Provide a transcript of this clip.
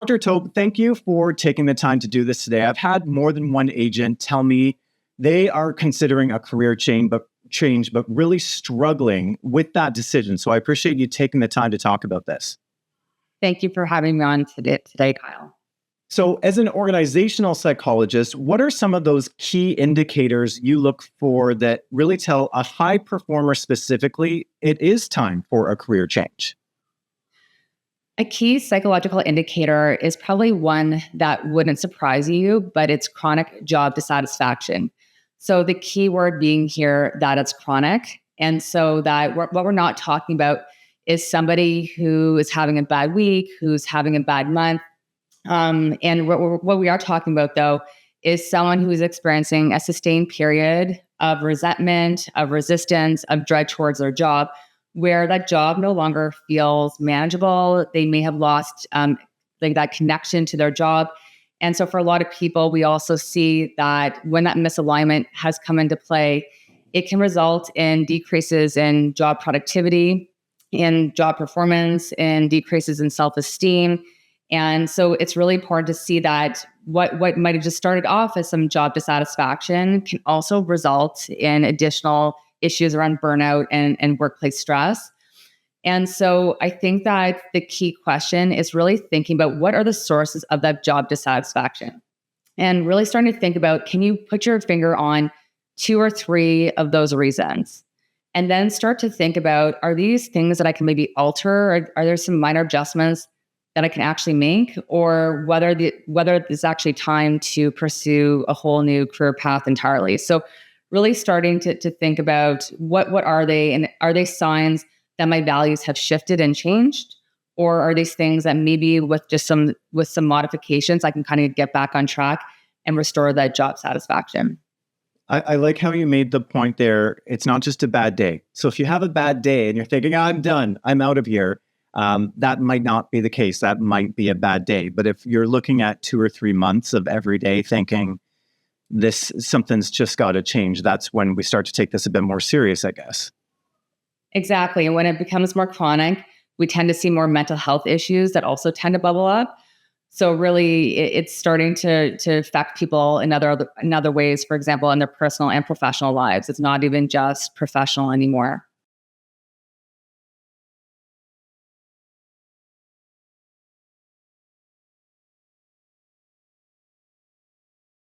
Dr. Tobe, thank you for taking the time to do this today. I've had more than one agent tell me they are considering a career change, but really struggling with that decision. So I appreciate you taking the time to talk about this. Thank you for having me on today, Kyle. So as an organizational psychologist, what are some of those key indicators you look for that really tell a high performer specifically it is time for a career change? A key psychological indicator is probably one that wouldn't surprise you, but it's chronic job dissatisfaction. So the key word being here that it's chronic. And so that what we're not talking about is somebody who is having a bad week, who's having a bad month. And what we are talking about, though, is someone who is experiencing a sustained period of resentment, of resistance, of dread towards their job, where that job no longer feels manageable. They may have lost like that connection to their job. And so for a lot of people, we also see that when that misalignment has come into play, it can result in decreases in job productivity, in job performance, in decreases in self-esteem. And so it's really important to see that what might have just started off as some job dissatisfaction can also result in additional issues around burnout and workplace stress. And so I think that the key question is really thinking about what are the sources of that job dissatisfaction, and really starting to think about, can you put your finger on 2 or 3 of those reasons? And then start to think about, are these things that I can maybe alter? Or are there some minor adjustments that I can actually make, or whether it's actually time to pursue a whole new career path entirely? So really starting to think about what are they, and are they signs that my values have shifted and changed? Or are these things that maybe with some modifications, I can kind of get back on track and restore that job satisfaction? I like how you made the point there. It's not just a bad day. So if you have a bad day and you're thinking, I'm done, I'm out of here, that might not be the case. That might be a bad day. But if you're looking at 2 or 3 months of every day thinking something's just got to change, that's when we start to take this a bit more serious, I guess. Exactly. And when it becomes more chronic, we tend to see more mental health issues that also tend to bubble up. So really, it's starting to affect people in other ways, for example, in their personal and professional lives. It's not even just professional anymore.